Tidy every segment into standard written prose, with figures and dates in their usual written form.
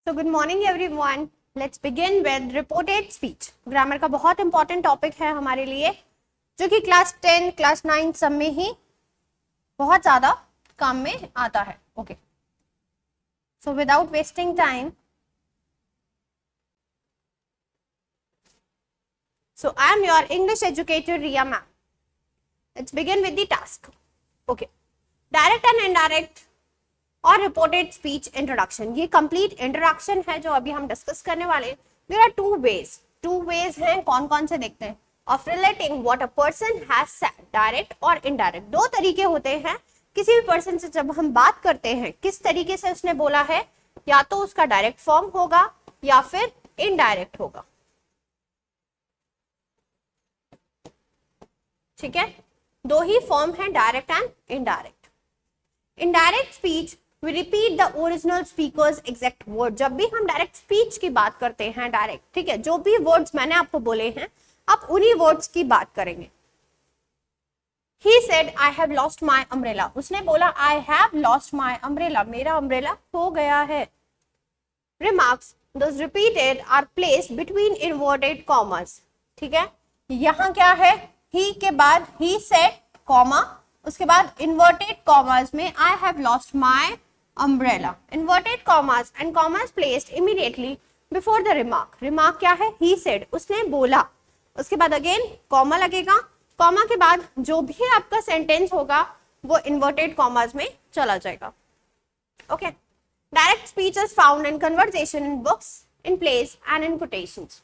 So good morning everyone. Let's begin with reported speech. Grammar का बहुत important topic है हमारे लिए, जो कि क्लास 10, क्लास 9 सब में ही बहुत ज्यादा काम में आता है. Okay, so without wasting time, so I am your English educator Riya ma'am. Let's begin with the task. Okay, direct and indirect और रिपोर्टेड स्पीच इंट्रोडक्शन. ये कंप्लीट इंट्रोडक्शन है जो अभी हम डिस्कस करने वाले हैं. देयर आर टू वेज हैं. कौन कौन से देखते हैं? Of relating what a person has said, direct और इनडायरेक्ट. दो तरीके होते हैं किसी भी पर्सन से जब हम बात करते हैं, किस तरीके से उसने बोला है. या तो उसका डायरेक्ट फॉर्म होगा या फिर इनडायरेक्ट होगा. ठीक है, दो ही फॉर्म है, direct and indirect. Indirect speech we repeat the original speaker's exact word. जब भी हम डायरेक्ट स्पीच की बात करते हैं, डायरेक्ट, ठीक है, जो भी वर्ड्स मैंने आपको बोले हैं आप उन्हीं वर्ड्स की बात करेंगे. He said I have lost my umbrella. उसने बोला I have lost my umbrella. मेरा umbrella खो गया है. Remarks those repeated are placed between inverted commas. ठीक है, यहाँ क्या है? He के बाद he said, comma, उसके बाद inverted commas में I have lost my umbrella. Inverted commas and commas placed immediately before the remark. Remark क्या है? He said, उसने बोला. उसके बाद अगेन कॉमा लगेगा. कॉमा के बाद जो भी आपका सेंटेंस होगा वो इन्वर्टेड कॉमास में चला जाएगा. Okay, direct speech is found in conversation, in books, in place and in quotations.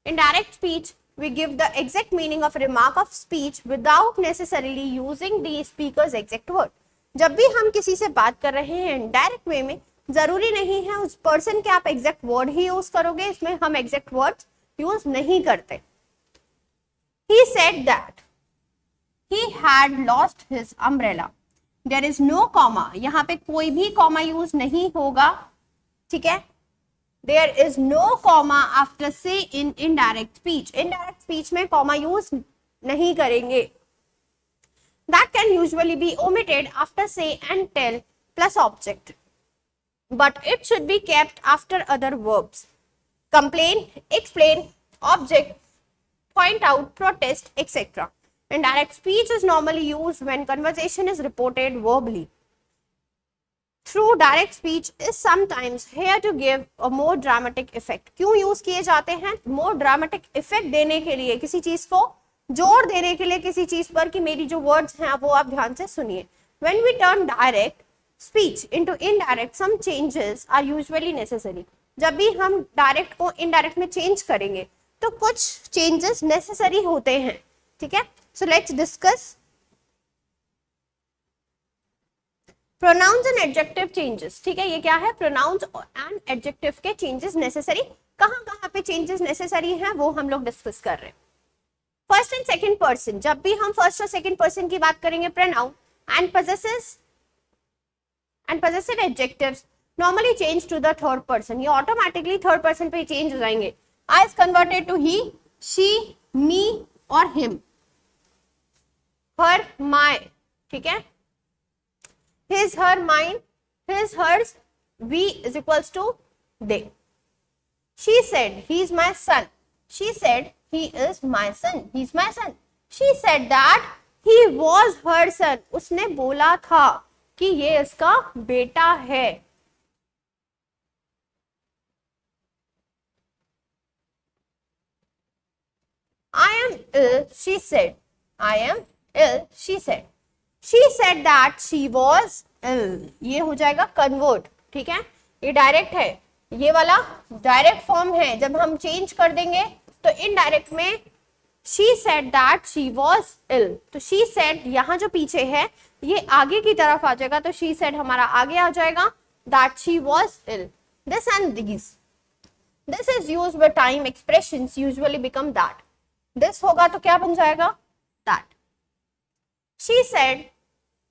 In direct speech, we give the exact meaning of a remark of speech without necessarily using the speaker's exact word. जब भी हम किसी से बात कर रहे हैं direct way में, जरूरी नहीं है उस पर्सन के आप एग्जैक्ट वर्ड ही यूज करोगे. इसमें हम एग्जैक्ट वर्ड्स यूज नहीं करते. He said that he had lost his umbrella. There is no comma. यहाँ पे कोई भी कॉमा यूज नहीं होगा. ठीक है, There is no comma after say in indirect speech. Indirect speech में comma use नहीं करेंगे. That can usually be omitted after say and tell plus object, but it should be kept after other verbs. Complain, explain, object, point out, protest, etc. Indirect speech is normally used when conversation is reported verbally. Through direct speech is sometimes here to give a more dramatic effect. क्यों use किए जाते हैं? More dramatic effect देने के लिए, किसी चीज को जोर देने के लिए किसी चीज पर, कि मेरी जो वर्ड्स हैं वो आप ध्यान से सुनिए. When we turn direct speech into indirect, some changes are usually necessary. जब भी हम डायरेक्ट को इनडायरेक्ट में चेंज करेंगे तो कुछ चेंजेस नेसेसरी होते हैं. ठीक है, so let's discuss pronouns and adjective changes. ठीक है, ये क्या है? प्रोनाउंस एंड एडजेक्टिव के चेंजेस नेसेसरी. कहाँ पे चेंजेस नेसेसरी हैं वो हम लोग डिस्कस कर रहे हैं. फर्स्ट एंड सेकंड पर्सन, जब भी हम फर्स्ट और सेकंड पर्सन की बात करेंगे, pronoun and possessive adjectives normally change to the third person. ये ऑटोमेटिकली थर्ड पर्सन पे चेंज हो जाएंगे. I is converted to he, she, me और हिम, हर, माय. ठीक है, his, her, mine, his, hers, we is equals to they. She said he is my son. She said he is my son. He is my son. She said that he was her son. उसने बोला था कि ये इसका बेटा है. I am ill, she said. I am ill, she said. She said that she was ill. ये हो जाएगा कन्वर्ट. ठीक है, ये डायरेक्ट है, ये वाला डायरेक्ट फॉर्म है. जब हम चेंज कर देंगे तो इनडायरेक्ट में she said that she was ill. तो she said यहाँ जो पीछे है ये आगे की तरफ आ जाएगा, तो she said हमारा आगे आ जाएगा. that she was ill. This and these. This is used where time expressions usually become that. This होगा तो क्या बन जाएगा? that. She said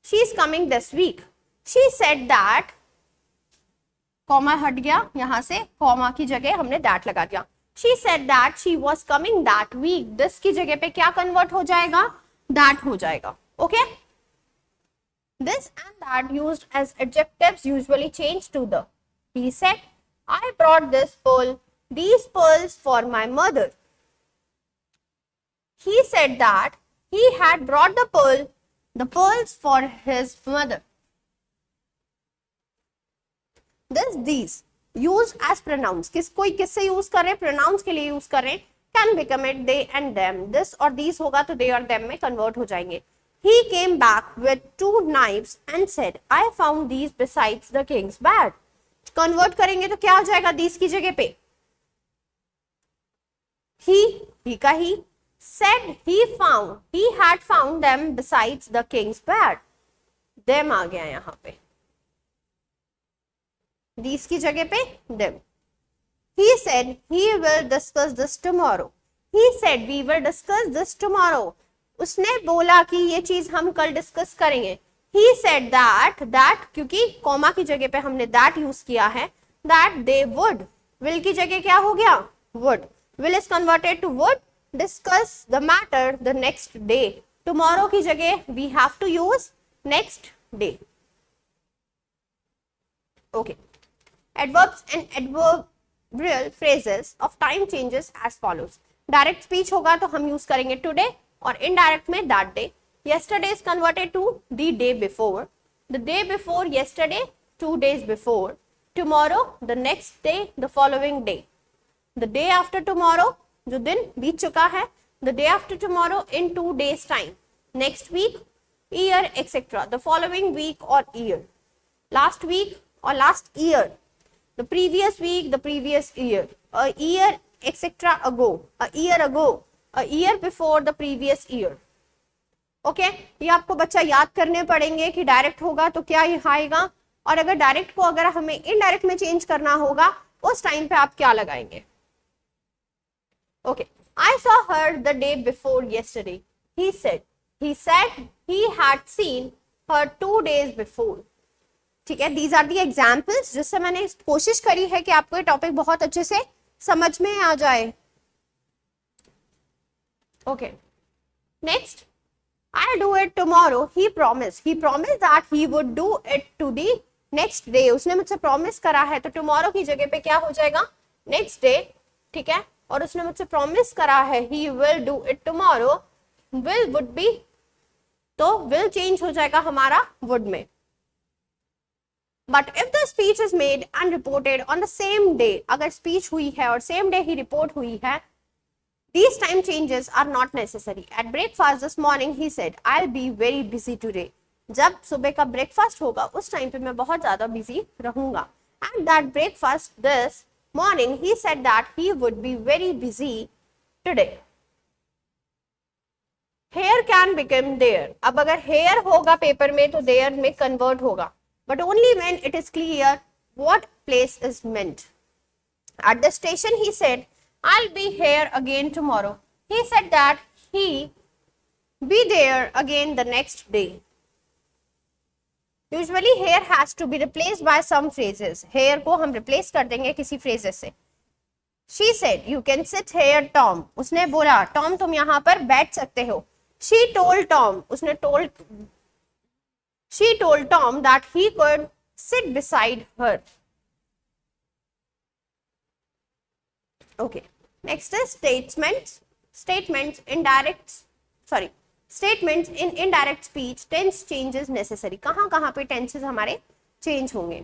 she is coming this week. She said that, comma हट गया, यहां से कॉमा की जगह हमने that लगा दिया. She said that she was coming that week. This की जगह पे क्या कन्वर्ट हो जाएगा? that हो जाएगा. Okay? This and that used as adjectives usually change to the. He said, I brought these pearls for my mother. He said that he had brought the pearls for his mother. These used as pronouns. कोई किससे use कर रहे हैं? Pronounce के लिए use कर रहे हैं. Can become it they and them. This और दीज होगा तो दे और देम में कन्वर्ट हो जाएंगे. He came back with 2 knives and said, I found these besides the king's bed. Convert करेंगे तो क्या हो जाएगा these की जगह पे? He का he said he had found them besides the king's bed. Them आ गया यहाँ पे. These की जगह पे them. He said he will discuss this tomorrow. He said we will discuss this tomorrow. उसने बोला कि ये चीज हम कल डिस्कस करेंगे. He said that क्योंकि कॉमा की जगह पे हमने that यूज किया है, that they would. will की जगह क्या हो गया? would. will is converted to would. discuss the matter the next day. tomorrow की जगह we have to use next day. Okay. Adverbs and adverbial phrases of time changes as follows. Direct speech होगा तो हम use करेंगे today और indirect में that day. Yesterday is converted to the day before. The day before yesterday, 2 days before. Tomorrow, the next day, the following day. The day after tomorrow, जो दिन बीत चुका है. The day after tomorrow in 2 days time. Next week, year, etc. The following week or year. Last week or last year. The previous week, the previous year. A year, etc. ago. A year ago. A year before the previous year. Okay ये आपको बच्चा याद करने पड़ेंगे कि direct होगा तो क्या ये आएगा, और अगर डायरेक्ट को अगर हमें इनडायरेक्ट में चेंज करना होगा उस टाइम पे आप क्या लगाएंगे. Okay I saw her the day before yesterday. He said he had seen her 2 days before. ठीक है, दीज आर दी एग्जाम्पल्स जिससे मैंने कोशिश करी है कि आपको ये टॉपिक बहुत अच्छे से समझ में आ जाए. Okay next, I'll do it tomorrow. He promised that he would do it to the next day. उसने मुझसे promise करा है तो tomorrow की जगह पे क्या हो जाएगा? next day. ठीक है, और उसने मुझसे promise करा है he will do it tomorrow. will would be तो will change हो जाएगा हमारा would में. But if the speech is made and reported on the same day, अगर speech हुई है और same day ही report हुई है, these time changes are not necessary. At breakfast this morning he said, I'll be very busy today. जब सुबह का breakfast होगा उस टाइम पे मैं बहुत ज्यादा बिजी रहूंगा. At that breakfast this morning he said that he would be very busy today. Here can become there. अब अगर here होगा पेपर में तो there में convert होगा, but only when it is clear what place is meant. At the station he said, I'll be here again tomorrow. He said that he be there again the next day. Usually here has to be replaced by some phrases. Here को हम replace कर देंगे किसी phrases से. She said, you can sit here, Tom. उसने बोला, Tom तुम यहाँ पर बैठ सकते हो. She told Tom that he could sit beside her. Okay. Next is statements in indirect speech. Tense changes necessary. कहाँ पे tenses हमारे change होंगे.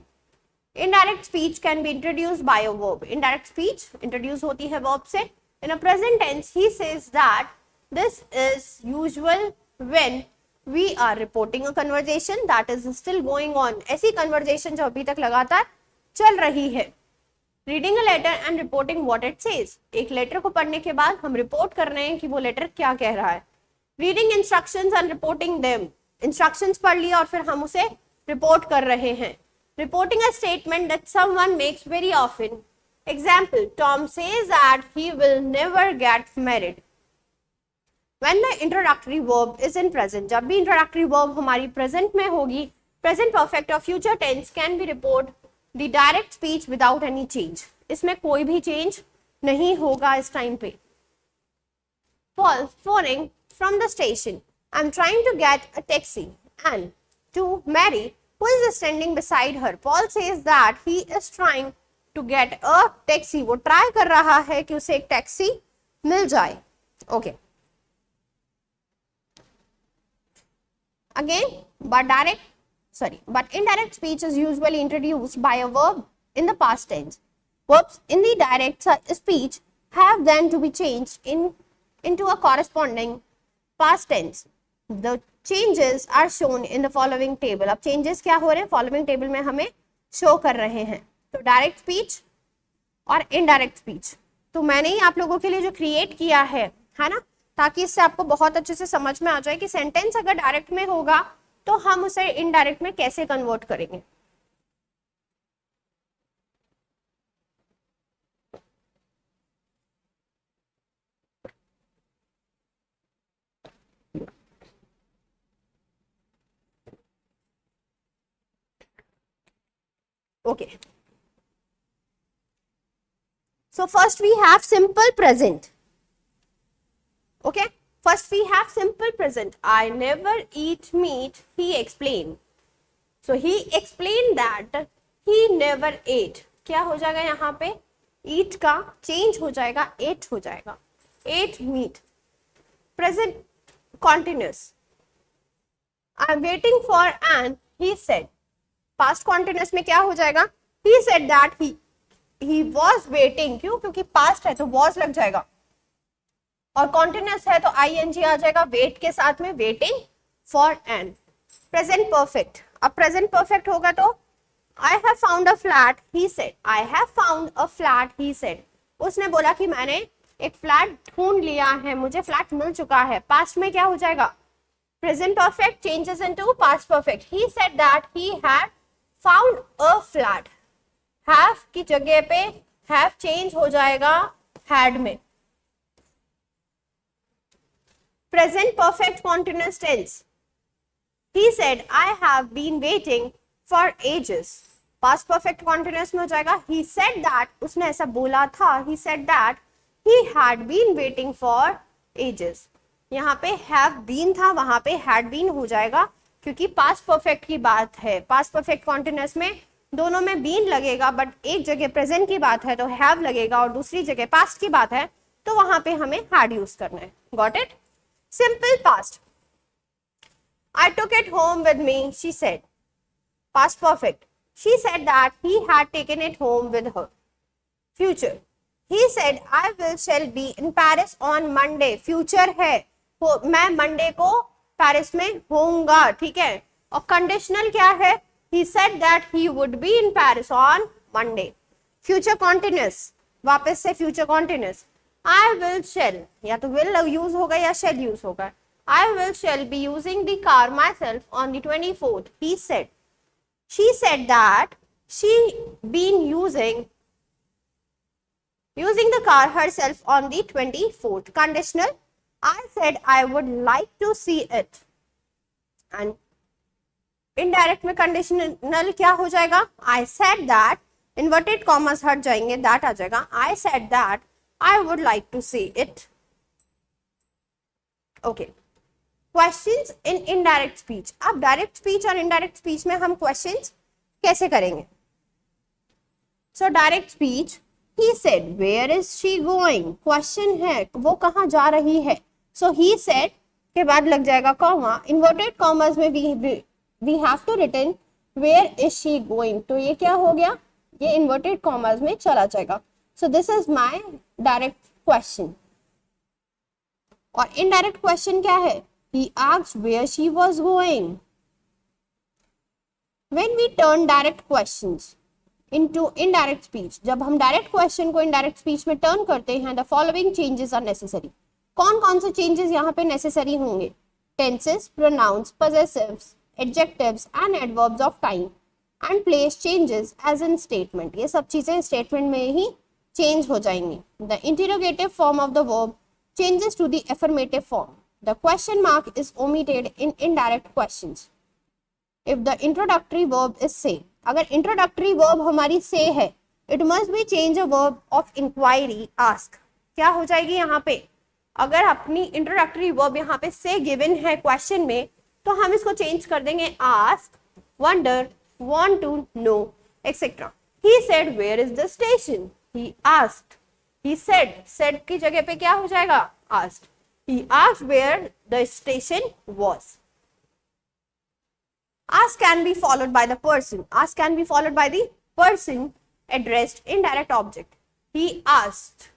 Indirect speech can be introduced by a verb. Indirect speech introduce होती है verb से. In a present tense, he says that this is usual when we are reporting a conversation that is still going on. ऐसी conversation जो अभी तक लगातार चल रही है. Reading a letter and reporting what it says. एक लेटर को पढ़ने के बाद हम रिपोर्ट कर रहे हैं कि वो लेटर क्या कह रहा है. Reading instructions and reporting them. Instructions पढ़ लिया और फिर हम उसे रिपोर्ट कर रहे हैं. Reporting a statement that someone makes very often. Example, Tom says that he will never get married. When the introductory verb is in present. जब भी इंट्रोडक्टरी वर्ब हमारी प्रेजेंट में होगी, प्रेजेंट परफेक्ट और future tense can be report The direct speech without any change. इसमें कोई भी change नहीं होगा इस टाइम पे. Paul phoning from the station. I'm trying to get a taxi and to Mary who is standing beside her. Paul says that he is trying to get a taxi, वो try कर रहा है कि उसे एक taxi मिल जाए. Okay, again, but indirect speech is usually introduced by a verb in the past tense. Verbs in the direct speech have then to be changed into a corresponding past tense. The changes are shown in the following table. अब changes क्या हो रहे हैं following table में हमें show कर रहे हैं. तो direct speech और indirect speech तो मैंने ही आप लोगों के लिए जो create किया है ना, ताकि इससे आपको बहुत अच्छे से समझ में आ जाए कि सेंटेंस अगर डायरेक्ट में होगा तो हम उसे इनडायरेक्ट में कैसे कन्वर्ट करेंगे. Okay, so first we have simple present. Okay, first we have simple present. I never eat meat, he explained. So he explained that he never ate. क्या हो जाएगा यहाँ पे? Eat का change हो जाएगा, ate हो जाएगा. Ate meat. Present continuous. I'm waiting for an, he said. Past continuous में क्या हो जाएगा? He said that he was waiting. क्यों? क्योंकि past है तो was लग जाएगा. और कॉन्टिन्यूस है तो ing आ जाएगा वेट के साथ में, waiting for an. Present perfect, अब प्रेजेंट परफेक्ट होगा तो I have found a flat, he said. I have found a flat, he said. उसने बोला कि मैंने एक फ्लैट ढूंढ लिया है, मुझे फ्लैट मिल चुका है. पास्ट में क्या हो जाएगा? Present perfect changes into past perfect. He said that he had found a flat. Have की जगह पे हैव चेंज हो जाएगा हैड में. Present perfect continuous tense. He said, I have been waiting for ages. Past perfect continuous में हो जाएगा he said that, उसने ऐसा बोला था. He said that he had been waiting for ages. यहाँ पे have been था, वहां पे had been हो जाएगा क्योंकि past perfect की बात है. Past perfect continuous में दोनों में been लगेगा, बट एक जगह present की बात है तो have लगेगा और दूसरी जगह past की बात है तो वहां पे हमें had यूज करना है. Got it? Simple past. I took it home with me, she said. Past perfect. She said that he had taken it home with her. Future. He said, I shall be in Paris on Monday. Future है, मैं Monday को Paris में होऊंगा. ठीक है. और conditional क्या है? He said that he would be in Paris on Monday. Future continuous. वापस से future continuous. I will shall, या तो will यूज होगा या shall यूज होगा. I shall be using the car myself on the 24th, he said. She said that she been using the car herself on the 24th. Conditional. I said I would like to see it. And indirect में conditional क्या हो जाएगा? I said that, inverted commas हट जाएंगे, that आ जाएगा. I said that I would like to see it. Okay. Questions in indirect speech. अब direct speech और indirect speech में हम questions कैसे करेंगे? So direct speech, he said, where is she going? Question है, वो कहाँ जा रही है? So he said के बाद लग जाएगा comma. Inverted commas में we have to written where is she going. तो ये क्या हो गया? ये inverted commas में चला जाएगा. So this is my direct question. और indirect question क्या है? He asked where she was going. When we turn direct questions into indirect speech, जब हम direct question को indirect speech में turn करते हैं, the following changes are necessary. कौन कौन से changes यहाँ पे necessary होंगे? Tenses, pronouns, possessives, adjectives and adverbs of time and place changes as in statement. ये सब चीजें statement में ही change हो जाएंगी. The interrogative form of the verb changes to the affirmative form. The question mark is omitted in indirect questions. If the introductory verb is say, अगर introductory verb हमारी say है, it must be change a verb of inquiry, ask. क्या हो जाएगी यहाँ पे? अगर अपनी introductory verb यहाँ पे say given है question में, तो हम इसको change कर देंगे ask, wonder, want to know, etc. He said, where is the station? He asked. He said की जगह पे क्या हो जाएगा? Asked. He asked where the station was. Ask can be followed by the person. Ask can be followed by the person addressed indirect object. He asked.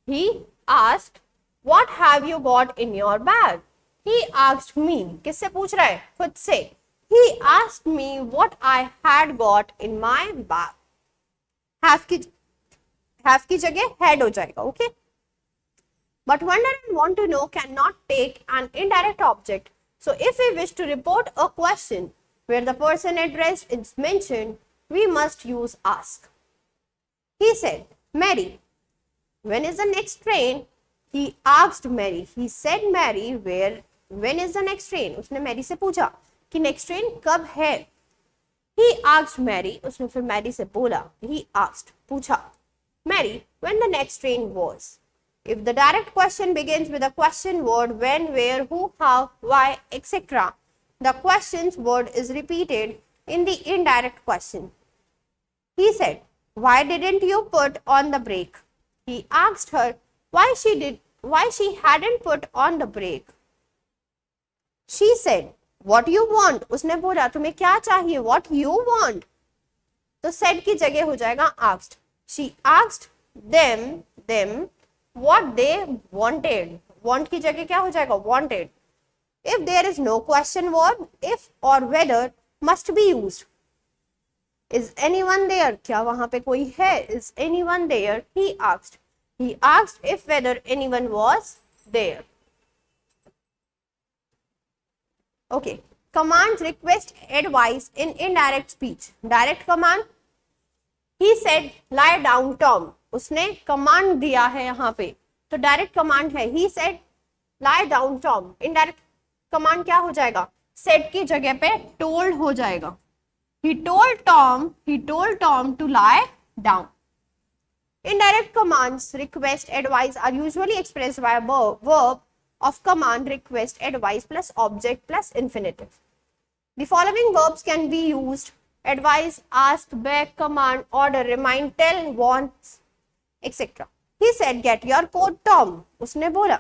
He asked, what have you got in your bag? He asked me. किससे पूछ रहा है? खुद से. He asked me what I had got in my bag. Have की जगह had हो जाएगा. Okay. But wonder and want to know cannot take an indirect object. So if we wish to report a question where the person addressed is mentioned, we must use ask. He said, Mary, when is the next train? He asked Mary. He said, Mary, when is the next train? उसने Mary से पूछा कि next train कब है? He asked Mary. उसने फिर Mary से बोला. He asked, पूछा. Mary, when the next train was? If the direct question begins with a question word, when, where, who, how, why, etc., the question's word is repeated in the indirect question. He said, why didn't you put on the brake? He asked her why she hadn't put on the brake. She said, what you want? उसने बोला तुम्हें क्या चाहिए? What you want? तो said की जगह हो जाएगा asked. She asked them what they wanted. Want की जगह क्या हो जाएगा? Wanted. If there is no question word, if or whether must be used. Is anyone there? क्या वहां पे कोई है? Is anyone there? He asked. He asked if whether anyone was there. Okay. Commands, request, advice in indirect speech. Direct command. He said, lie down, Tom. उसने command दिया है यहाँ पे, तो direct command है. He said, lie down, Tom. Indirect command क्या हो जाएगा? Said की जगह पे told हो जाएगा. He told Tom to lie down. Indirect commands, request, advice are usually expressed by a verb of command, request, advice plus object plus infinitive. The following verbs can be used: advise, ask, beg, command, order, remind, tell, warn, etc. He said, get your coat, Tom. उसने बोला.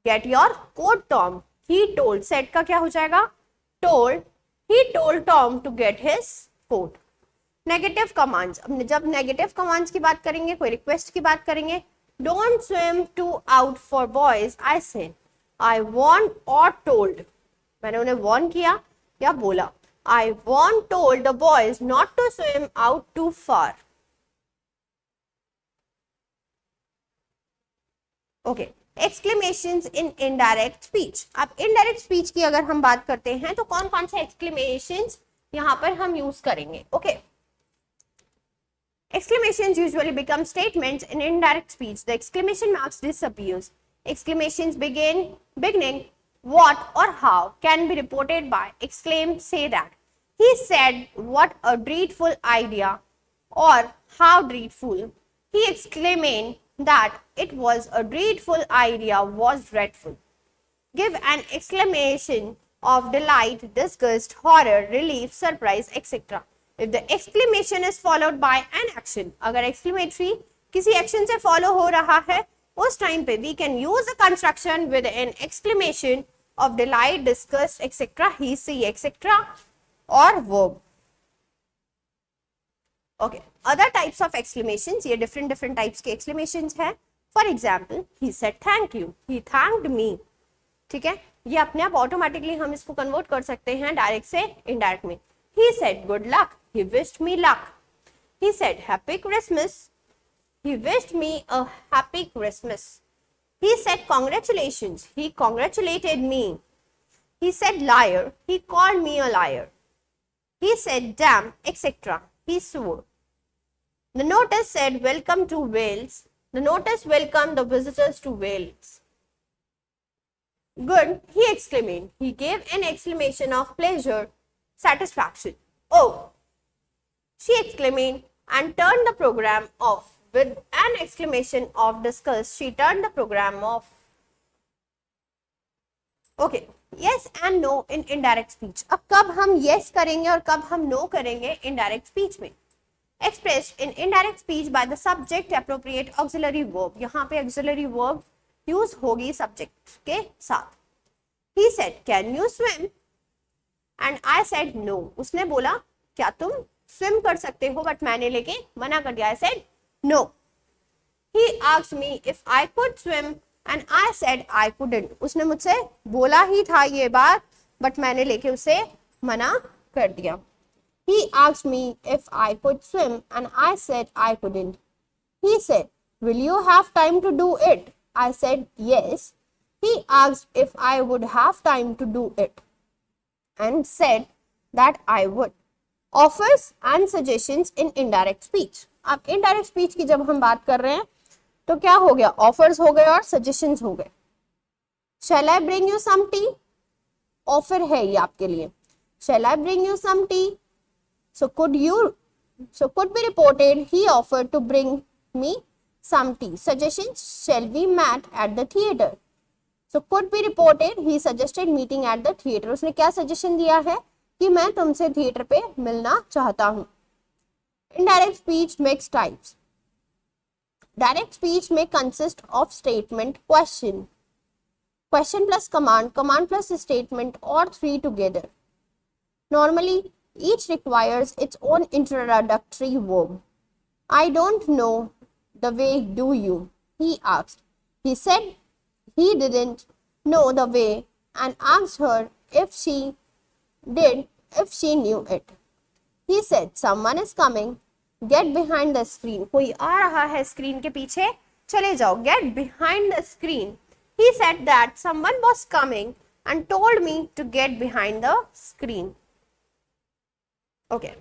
Get your coat, Tom. He told. Said का क्या हो जाएगा? Told. He told Tom to get his coat. Negative commands. अब जब negative commands की बात करेंगे, कोई request की बात करेंगे. Don't swim too out for boys. I say. I warned or told. मैंने उन्हें warn किया या बोला. I warned, told the boys not to swim out too far. Okay. Exclamations in indirect speech. अब indirect speech की अगर हम बात करते हैं तो कौन कौन से exclamations यहाँ पर हम use करेंगे? Okay. Exclamations usually become statements in indirect speech. The exclamation marks disappears. Exclamations beginning what or how can be reported by exclaim, say that. He said, what a dreadful idea, or how dreadful. He exclaimed that it was a dreadful idea was dreadful. Give an exclamation of delight, disgust, horror, relief, surprise, etc. If the exclamation is followed by an action, अगर exclamatory किसी action से follow हो रहा है, उस time पे we can use a construction with an exclamation of delight, disgust, etc., he, she, etc. or verb. Okay. Other types of exclamations, ये different types के exclamations है. For example, he said thank you, he thanked me. ठीक है, ये अपने आप automatically हम इसको convert कर सकते हैं direct से indirect में. He said good luck, he wished me luck. He said happy Christmas, he wished me a happy Christmas. He said congratulations, he congratulated me. He said liar, he called me a liar. He said damn, etc. He swore. The notice said welcome to Wales. The notice welcomed the visitors to Wales. Good, he exclaimed. He gave an exclamation of pleasure, satisfaction. Oh, she exclaimed and turned the program off. With an exclamation of disgust, she turned the program off. Okay. Yes and no in indirect speech. अब कब हम yes करेंगे और कब हम no करेंगे indirect speech में? expressed in indirect speech by the subject appropriate auxiliary verb. यहाँ पे auxiliary verb use होगी subject के साथ. He said, "Can you swim?" And I said no. उसने बोला क्या तुम swim कर सकते हो, but मैंने लेके मना कर दिया. I said no. He asked me if I could swim and I said I couldn't. उसने मुझसे बोला ही था ये बात, but मैंने लेके उसे मना कर दिया. He asked me if I could swim and I said I couldn't. He said, "Will you have time to do it?" I said yes. He asked if I would have time to do it and said that I would. Offers and suggestions in indirect speech. अब indirect speech की जब हम बात कर रहे हैं तो क्या हो गया, offers हो गए और suggestions हो गए. Shall I bring you some tea? Offer है ये आपके लिए. Shall I bring you some tea? So could be reported he offered to bring me some tea. Suggestions, shall we meet at the theater? So could be reported he suggested meeting at the theater. उसने क्या suggestion दिया है कि मैं तुमसे theatre पे मिलना चाहता हूँ. Indirect speech makes types. Direct speech may consist of statement, question plus command plus statement, or three together. Normally, each requires its own introductory verb. I don't know the way, do you? He asked. He said he didn't know the way and asked her if she knew it. He said, "Someone is coming. Get behind the screen." कोई आ रहा है screen के पीछे, चले जाओ. Get behind the screen. He said that someone was coming and told me to get behind the screen. Okay.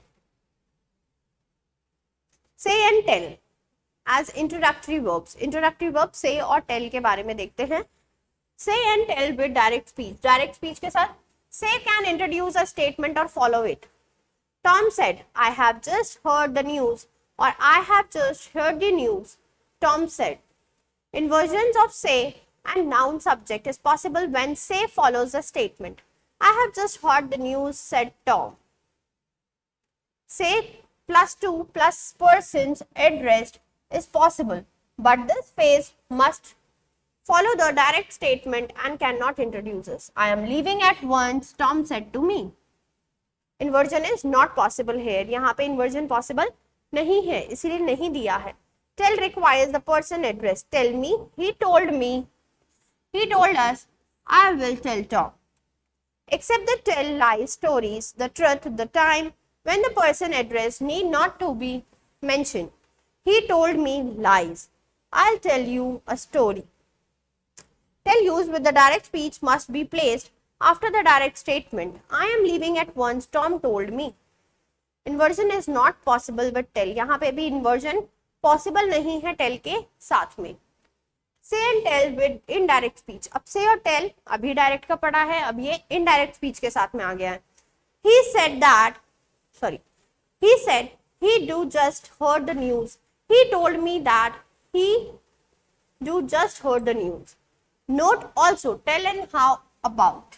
Say and tell as introductory verbs. Introductory verbs say और tell के बारे में देखते हैं. Say and tell with direct speech. Direct speech के साथ say can introduce a statement or follow it. Tom said, "I have just heard the news," or "I have just heard the news." Tom said. Inversions of say and noun subject is possible when say follows a statement. "I have just heard the news," said Tom. Say plus to plus persons addressed is possible, but this phrase must follow the direct statement and cannot introduce us. "I am leaving at once," Tom said to me. Inversion is not possible here. यहाँ पे inversion possible नहीं है, इसीलिए नहीं दिया है. Tell requires the person address. Tell me, he told me, he told us, I will tell Tom. Except the tell lies stories, the truth, the time when the person addressed need not to be mentioned. He told me lies. I'll tell you a story. Tell used with the direct speech must be placed after the direct statement. I am leaving at once, Tom told me. Inversion is not possible with tell. यहाँ पे भी inversion possible नहीं है tell के साथ में. Say and tell with indirect speech. अब say और tell अभी direct का पढ़ा है, अब ये indirect speech के साथ में आ गया है. He said he do just heard the news. He told me that he do just heard the news. Note also tell and how about.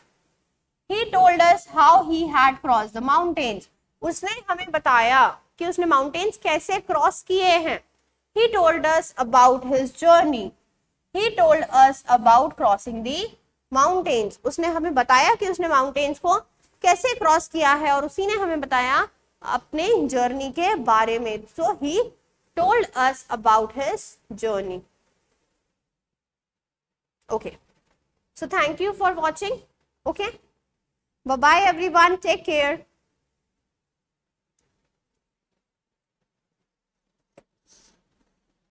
He told us how he had crossed the mountains. उसने हमें बताया कि उसने mountains कैसे cross किए हैं. He told us about his journey. He told us about crossing the mountains. उसने हमें बताया कि उसने mountains को कैसे क्रॉस किया है और उसी ने हमें बताया अपने जर्नी के बारे में. So he told us about his journey. Okay. So thank you for watching. Okay. Bye bye everyone. Take care.